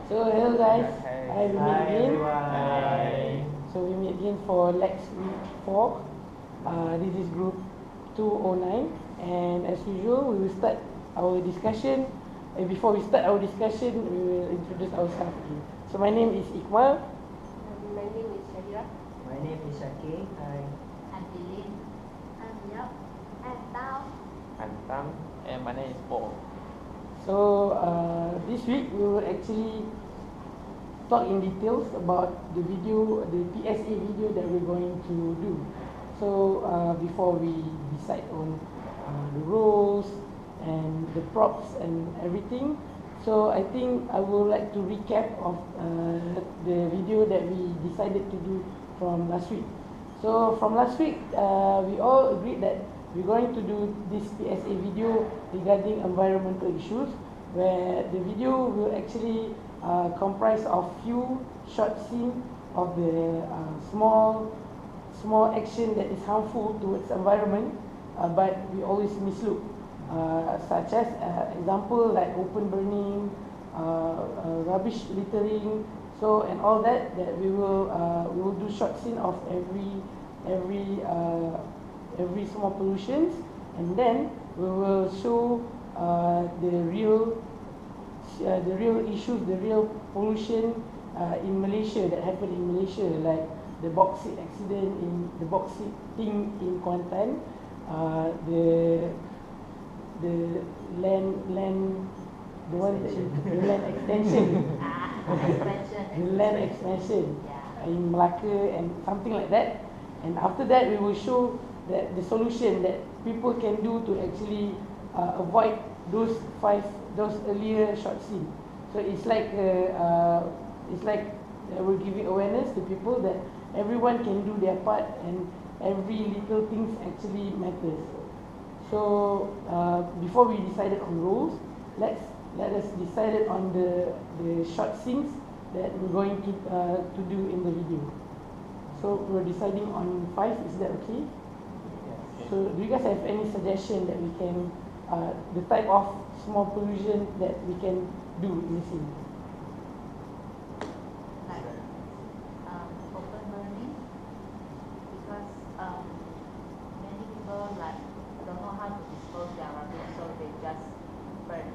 So hello guys, Hi. hi we meet Hi again. everyone. Hi. So we meet again for Lax week 4. This is group 209, and as usual we will start our discussion. And before we start our discussion, we will introduce ourselves again. So my name is Iqmal. My name is Shahira. My name is Shaki. Hi. I'm Eileen. I'm Yup. I'm Tao. I'm Tam, and my name is Paul. So this week we will actually talk in details about the video, the PSA video that we're going to do. So before we decide on the roles and the props and everything, so I think I would like to recap of the video that we decided to do from last week. So from last week, we all agreed that we're going to do this PSA video regarding environmental issues, where the video will actually comprise of few short scenes of the small action that is harmful towards environment, but we always mislook, such as example like open burning, rubbish littering, so and all that we will do short scene of every small pollutions, and then we will show the real issues, the real pollution in Malaysia that happened in Malaysia, like the bauxite accident in the bauxite thing in Kuantan, the land the one that the land extension the land expansion in Melaka and something like that. And after that we will show that the solution that people can do to actually avoid those earlier short scene. So it's like we're giving awareness to people that everyone can do their part and every little things actually matters. So before we decided on rules, let us decide on the short scenes that we're going to do in the video. So we're deciding on 5. Is that okay? Yes. So do you guys have any suggestion that we can the type of small pollution that we can do in the scene? Like open burning, because many people like don't know how to dispose their rubbish, so they just burn it.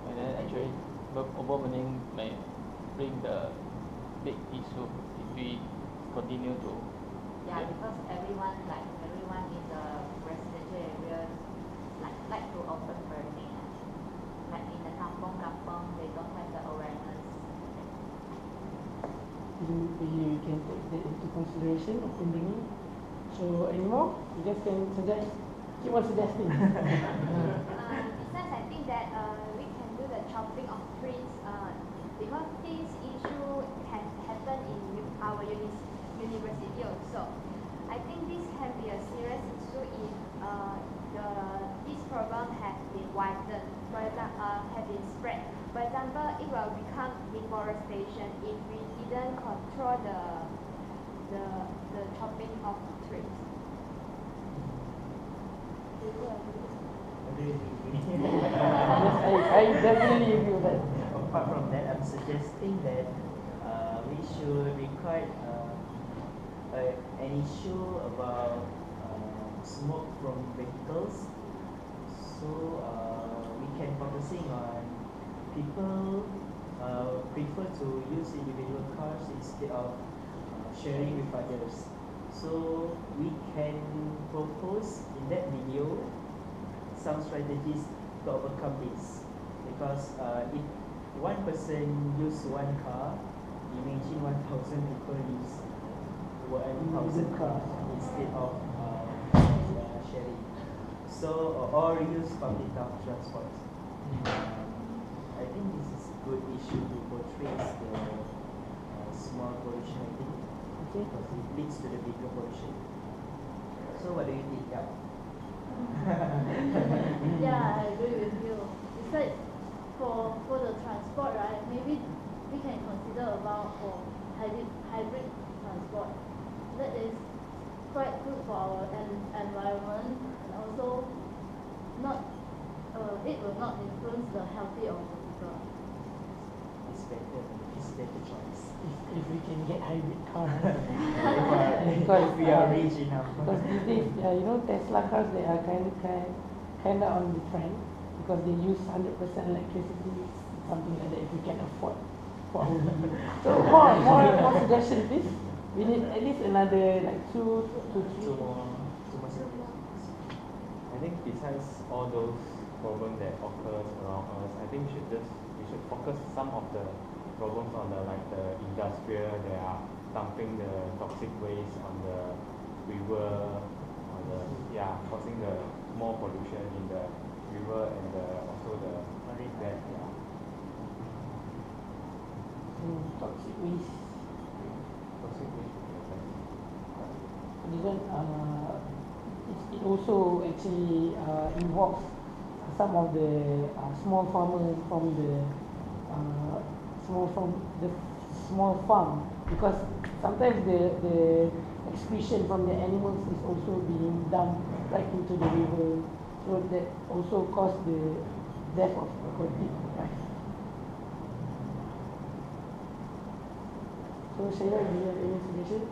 And then actually, overburning may bring the big issue if we continue to. Yeah, because everyone in the residential areas like to open burning. Like in the kampong, they don't have the awareness. You can take that into consideration, open burning. So any more? You guys can suggest. Keep on suggesting. Besides, I think that we can do the chopping of trees because this issue has happened in our university also. I think this can be a serious issue if this problem has been widened, for example, have been spread. For example, it will become deforestation if we didn't control the chopping of trees. Yes, I definitely agree with that. Apart from that, I'm suggesting that we should record an issue about smoke from vehicles. So we can focusing on people prefer to use individual cars instead of sharing with others. So we can propose in that video some strategies to overcome this, because if one person use one car, imagine 1,000 people use 1,000 cars instead of sharing. So or use public transport. I think this is a good issue to portray the small pollution, I think, because it leads to the bigger pollution. So what do you think? Yeah, I agree with you. It's like for the transport, right? Maybe we can consider about for hybrid transport. That is quite good for our environment, and also not it will not influence the healthy of the people. is better. Is better choice. If we can get hybrid cars. If we are rich enough. Because these days, you know, Tesla cars, they are kind of on the trend because they use 100% electricity, something like that. If we can afford for our video. So more suggestions, please. We need at least another like 2 to 3. Two more suggestions. I think besides all those problems that occurs around us, I think we should focus some of the problems on the industrial. They are dumping the toxic waste on the river, causing the more pollution in the river and also the marine bed. Toxic waste. Toxic waste. This one, it also actually involves some of the small farmers from the small farm, because sometimes the excretion from the animals is also being dumped right into the river, so that also cause the death of aquatic life. So Shaira, do you have any suggestion?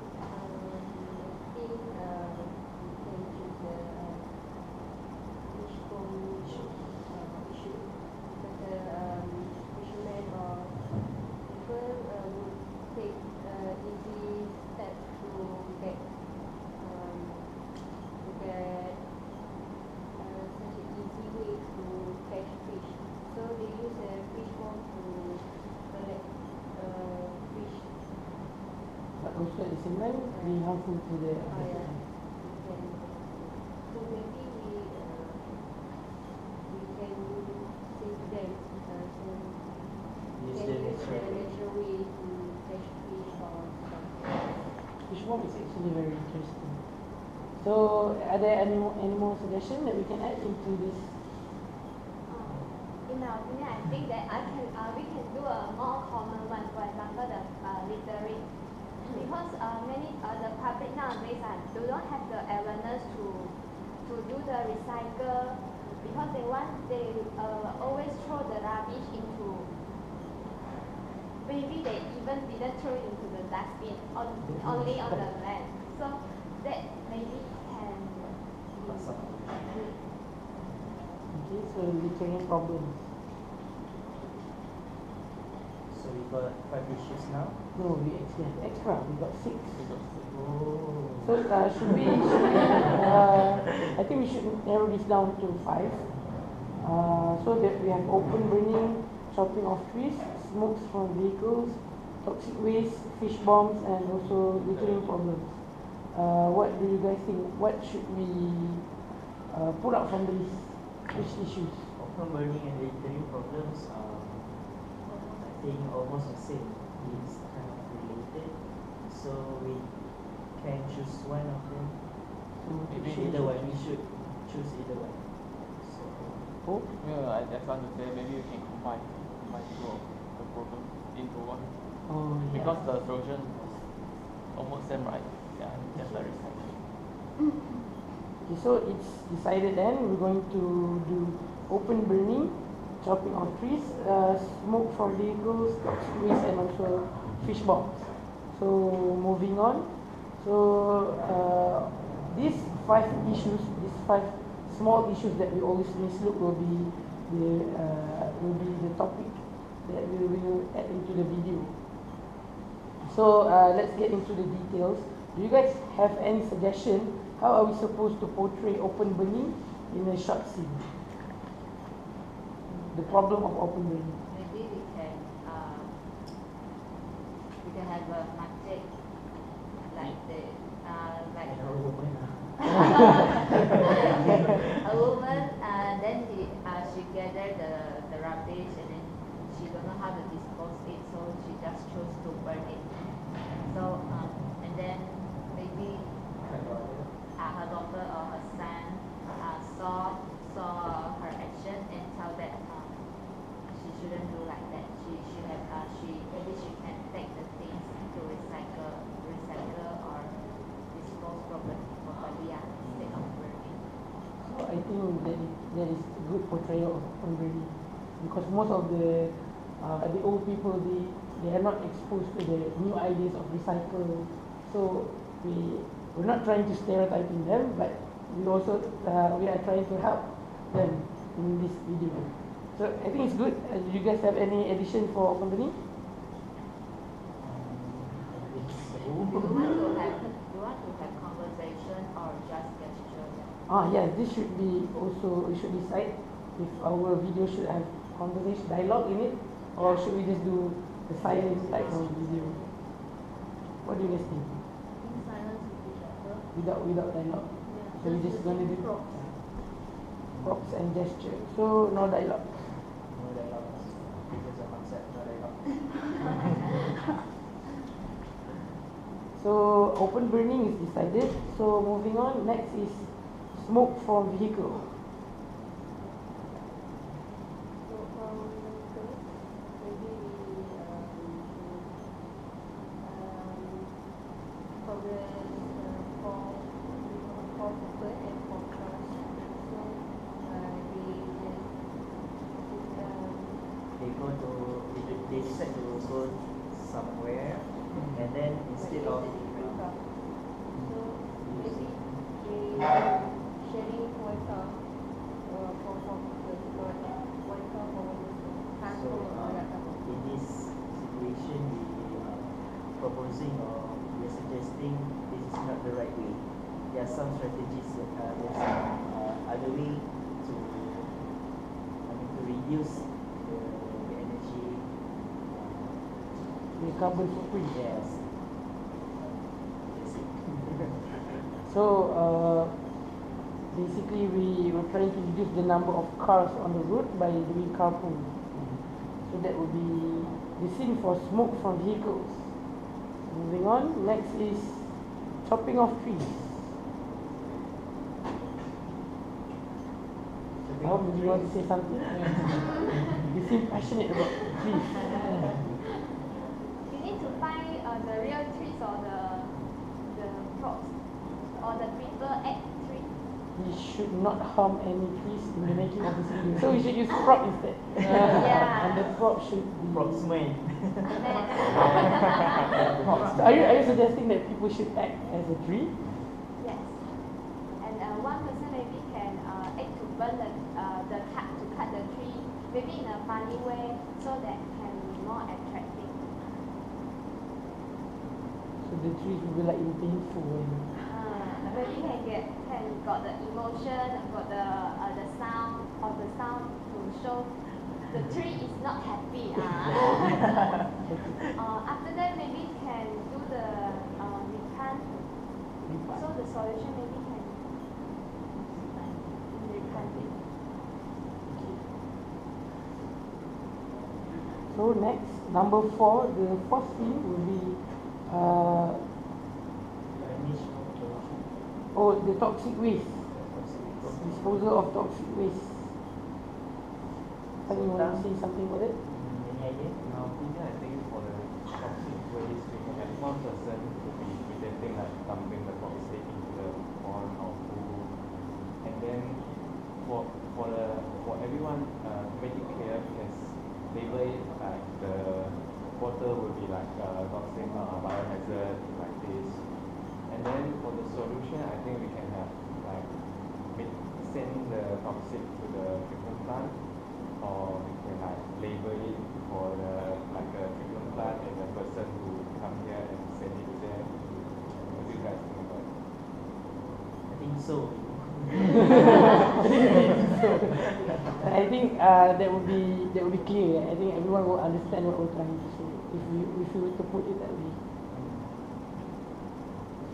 Also at the same time being harmful to the So maybe we can say to them, Use can the use the natural. natural way to catch fish or something. fish bomb is actually very interesting. So are there any more suggestions that we can add into this? In my opinion, I think that we can do a more common one. For example, the littering, because the public nowadays do not have the awareness to do the recycle, because they always throw the rubbish into. Maybe they even didn't throw it into the dustbin, only on the land. So that maybe can be. Okay, so littering problems. So we got 5 issues now. No, we actually have extra. We got 6. Oh. So should we I think we should narrow this down to 5. So that we have open burning, chopping of trees, smokes from vehicles, toxic waste, fish bombs, and also littering problems. What do you guys think? What should we put out from this? Which issues? Open burning and littering problems are, I think, almost the same. It's kind of related. So we can choose one of them. Maybe Either one. We should choose either one. So, Oh, Yeah, I just want to say maybe we can combine two of the problems into one, oh yeah. because the solution is almost same, right? Yeah, just like recycling. Okay, so it's decided then we're going to do open burning, chopping of trees, smoke from vehicles, toxic waste, and also fish bombs. So moving on. So these 5 issues, these 5 small issues that we always mislook will be the topic that we will add into the video. So let's get into the details. Do you guys have any suggestion? How are we supposed to portray open burning in a short scene? The problem of open burning. Maybe we can have a magic like like and our woman. a woman, then she gathered the rubbish, and then she don't know how to dispose it, so she just chose to burn it. So and then maybe her daughter or her son saw her action and tell that she shouldn't do like that. She should have maybe she can take the things to recycle or dispose properly instead of burning. So I think that is a good portrayal of open burning, because most of the the old people, they are not exposed to the new ideas of recycle. So we're not trying to stereotyping them, but we are trying to help them in this video. So I think it's good. Do you guys have any addition for company? Do you want to have conversation or just gesture? Yes, this should be also, we should decide if our video should have conversation, dialogue in it, or should we just do the silent type of video? What do you guys think? I think silence would be better. Without dialogue. Yeah, So we're just gonna do props. props and gesture. So no dialogue. No dialogue. Because of concept, no dialogue. So open burning is decided. So moving on, next is smoke from vehicle. So first, maybe we progress for people and for cars. So They decide to go somewhere, and then instead of so maybe they sharing one car for people or one car for one person. so in this situation, we proposing or we are suggesting this is not the right way. There are some strategies, there are some other way to to reduce the energy. The carbon footprint. Yes. Basic. So basically we were trying to reduce the number of cars on the road by doing carpool. So that would be the scene for smoke from vehicles. Moving on, next is chopping of trees. How do you want to say something? You seem passionate about trees. You need to find the real trees or the props or the people at tree. We should not harm any trees in the making of this video. So we should use prop instead. Yeah. And the prop should be. Proximate. So are you suggesting that people should act as a tree? Yes. And one person maybe can act to burn to cut the tree, maybe in a funny way, so that can be more attractive. So the trees will be like in painful way. Maybe can got the emotion, got the sound of the sound to show the tree is not happy. After that maybe can do the replant. So the solution maybe can replant it. So next, number 4, the fourth thing will be the toxic waste. Disposal of toxic waste. You want to say something about it? Any idea? In our opinion, I think for the toxic waste, we can have one person to be presenting like dumping the toxic into the pond or pool, and then for everyone make it clear, we can label it like the water will be like toxic biohazard like this, and then for the solution, I think we can have like send the toxic to the treatment plant, or we can like label it for the like a treatment plant and the person who come here and send it there. What do you guys think about it? I think so. I think that would be clear. I think everyone will understand what we're trying to say if we were to put it that way.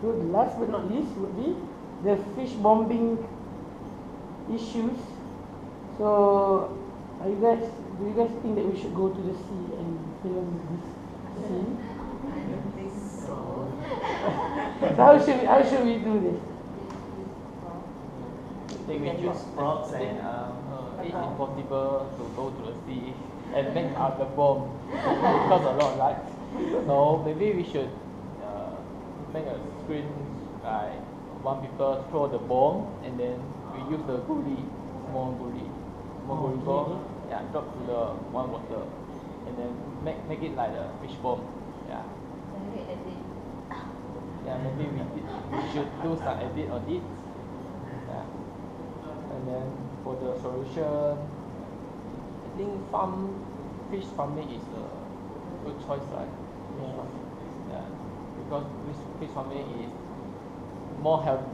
So the last but not least would be the fish bombing issues. So do you guys think that we should go to the sea and film this scene? I don't think so. So how should we do this? I think we can choose use props I think, and it's impossible to go to the sea and make out the bomb because a lot of lights. So maybe we should make a screen like one people throw the bomb and then we use the small gully ball, drop to the one water. and then make it like a fish bomb. Yeah. Maybe edit. Yeah, maybe we should do some edit on it. Yeah. And then for the solution, I think fish farming is a good choice, right? Yeah. Because fish farming is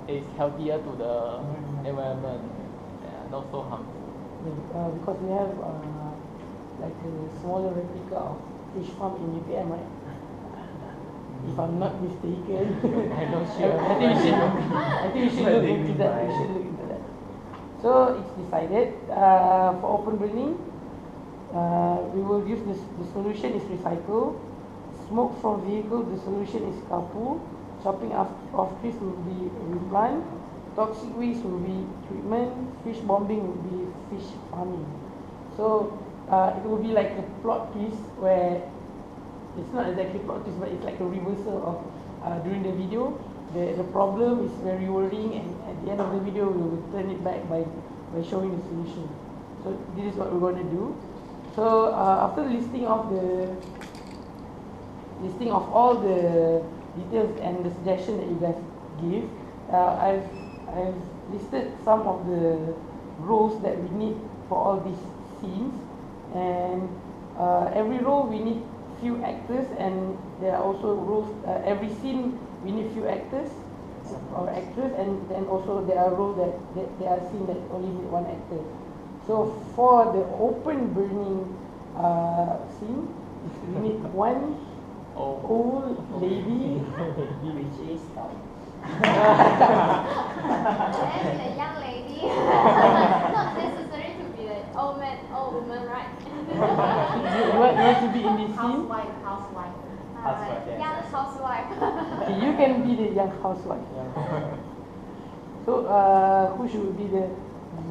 is healthier to the environment. Yeah, not so harmful. Because we have like a smaller replica of fish farm in UPM, right? If I'm not mistaken. I'm not sure. I think we should look into that. We should look into that. So it's decided for open burning. We will use the solution is recycle. Smoke from vehicle, the solution is carpool. Chopping of trees will be replant. Toxic waste will be treatment. Fish bombing will be fish farming. So it will be like a plot twist where it's not exactly plot twist, but it's like a reversal of during the video. The problem is very worrying, and at the end of the video we will turn it back by showing the solution. So this is what we're going to do. So after listing of all the details and the suggestion that you guys give, I've listed some of the roles that we need for all these scenes, and every role we need few actors, and there are also roles. Every scene we need few actors or actress, and then also there are roles that there are scenes that only need one actor. So for the open burning scene, we need one old lady. Which is Then a young lady. Not necessary to be an old man, old woman, right? You want to be in this scene? Housewife. Housewife, yes. Young housewife. Okay, you can be the young housewife. So who should be the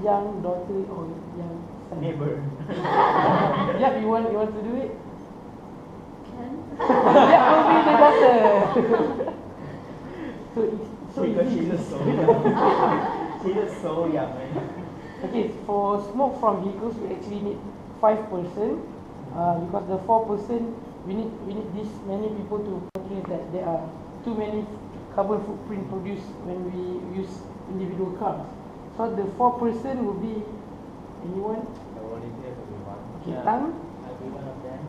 young daughter or young son? neighbor. Yeah, you want to do it? Can? Yeah, will be the daughter. So Because she easy. looks so young. She looks so young. Okay, for smoke from vehicles, we actually need 5 person. Because the 4 person, we need this many people to portray that there are too many carbon footprint produced when we use individual cars. So the 4 person will be anyone? The volunteer to be one. Okay, Yeah. Tan, I'll be one of them.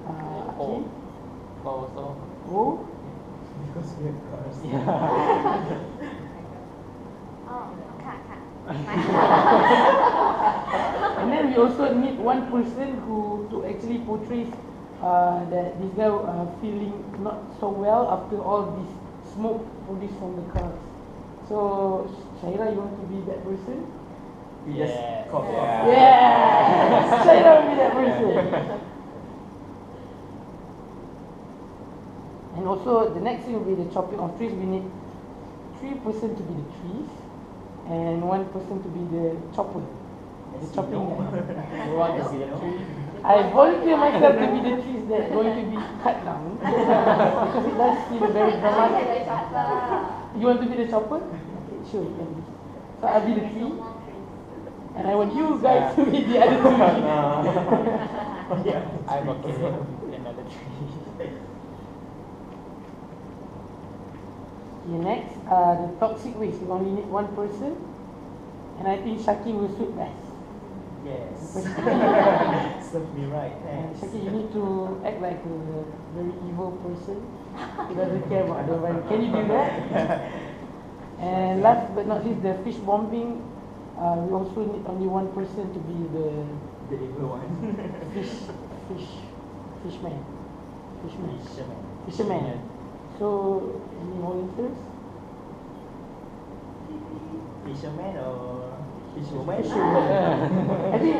Aki, Also. Wo, Because we have cars. Oh, okay. and then we also need one person who to actually portrays that this guy feeling not so well after all this smoke produced from the cars. So Shaira, you want to be that person? We just Yeah. copy Yeah. off. Yeah, Shaira will be that person. And also the next thing will be the chopping of trees. We need 3 person to be the trees and 1 person to be the chopper. The chopping guy. You want to be the tree? I volunteer myself to be the trees that are going to be cut down because it does seem very dramatic. You want to be the chopper? Okay, sure, you can be. So I'll be the tree, and I want you guys to be the other 2. Yeah. I'm okay. Another tree. Okay, next, the toxic waste. We only need 1 person, and I think Shaki will suit best. Yes. Serve me right. Thanks. Shaki, you need to act like a very evil person who doesn't care about the environment. Can you do that? And last but not least, the fish bombing. We also need only 1 person to be the The evil one. fishman. Fisherman. Fisherman. So, any volunteers? Fisherman or fishwoman? I think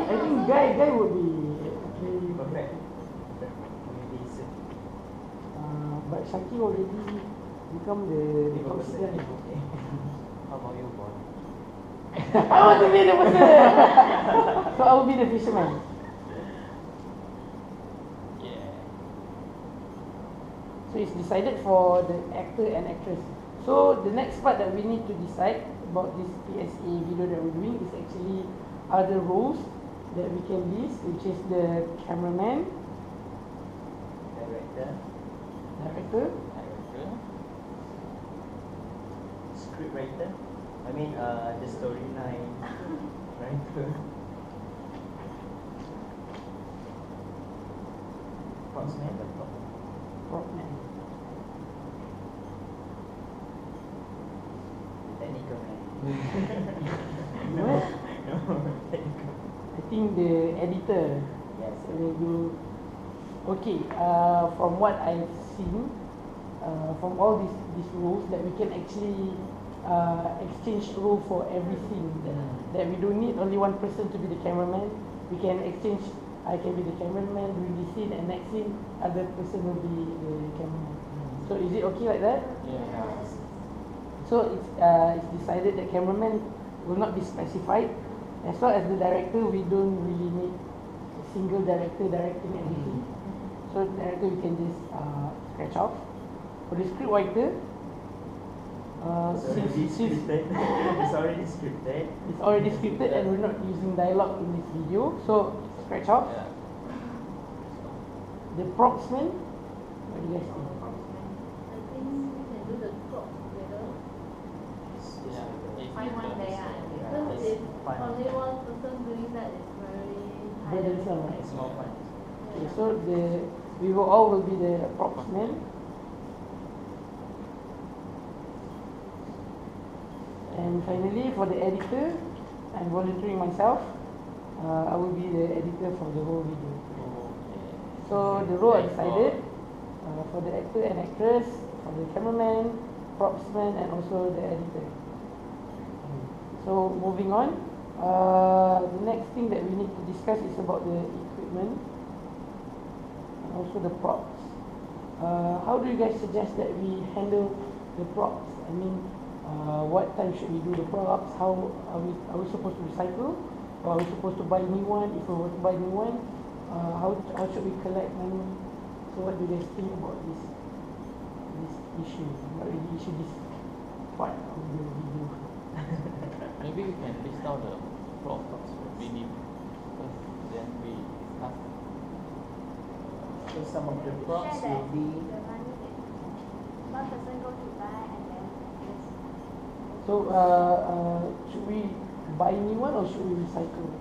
guy would be very Perfect. Maybe it's but Shaki already become the evil toxic person. guy. Okay. How about you, boy? I want to be the person. So I will be the fisherman. Yeah. So it's decided for the actor and actress. So the next part that we need to decide about this PSA video that we're doing is actually other roles that we can list, which is the cameraman, Director, Director, Director, script writer. I mean, the storyline writer. Props man. prop man. Technical man. What? No, technical. I think the editor. Yes. Will do. Okay. From what I've seen, from all these rules, that we can actually exchange role for everything. That we don't need only one person to be the cameraman. We can exchange. I can be the cameraman during this scene, and next scene, other person will be the cameraman. So is it okay like that? yeah. So it's decided that cameraman will not be specified. As long as the director, we don't really need a single director directing everything. So director we can just scratch off. For the script writer, It's already scripted. It's already scripted. it's already scripted and we're not using dialogue in this video, so scratch off. Yeah. The propsman, what do you guys think? I think we can do the crop together. Yeah. It's Find one day, Because if fun. only one person doing that, it's very Burdensome, tiring. right? It's more fun. Okay, so we will all will be the propsman. And finally, for the editor, I'm volunteering myself. I will be the editor for the whole video. So the role are decided for the actor and actress, for the cameraman, propsman, and also the editor. So moving on, the next thing that we need to discuss is about the equipment and also the props. How do you guys suggest that we handle the props? I mean, what time should we do the props? How are we supposed to recycle, or are we supposed to buy new one? If we were to buy new one, how should we collect money? So what do you guys think about this issue? Not really issue, this part of the video. Maybe we can list down the props we need first, then we discuss. So some of the Share props that will be the money that one person go to buy and then just So should we buy new one or should we recycle?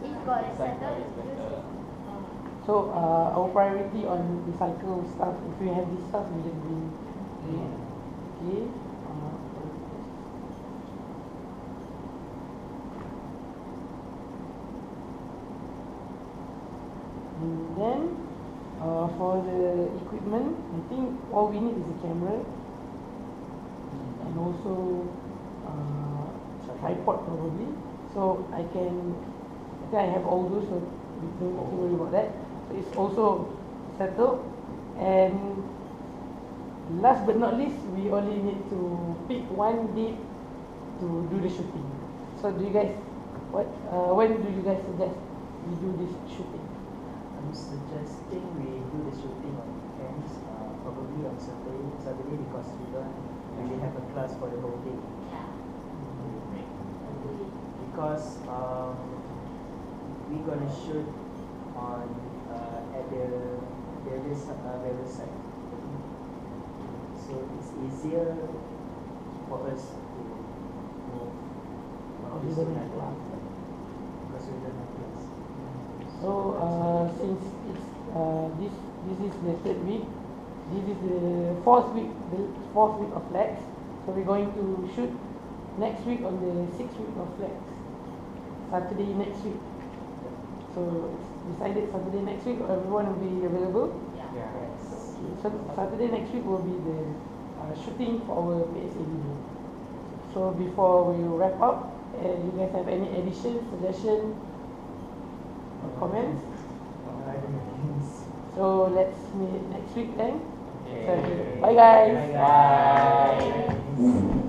if got a Recycle settle, is use better. it. So our priority on recycle stuff. If we have this stuff, we just bring it. Okay. And then for the equipment, I think all we need is a camera and also tripod probably. So I think I have all those, so we don't need to worry about that. So it's also settled. And last but not least, we only need to pick one date to do the shooting. So do you guys, when do you guys suggest we do this shooting? I'm suggesting we do the shooting on weekends, probably on Saturday because we don't really have a class for the whole day. Because we're gonna shoot on at the various site, so it's easier for us to move from this to another because we don't have class. So since it's this is the third week, this is the fourth week of Lax. So we're going to shoot next week on the 6th week of Lax, Saturday next week. So it's decided Saturday next week everyone will be available. Yeah. So Saturday next week will be the shooting for our PSA video. So before we wrap up, you guys have any addition, suggestion, or comments? So let's meet next week then. Okay. So, bye guys. Bye guys.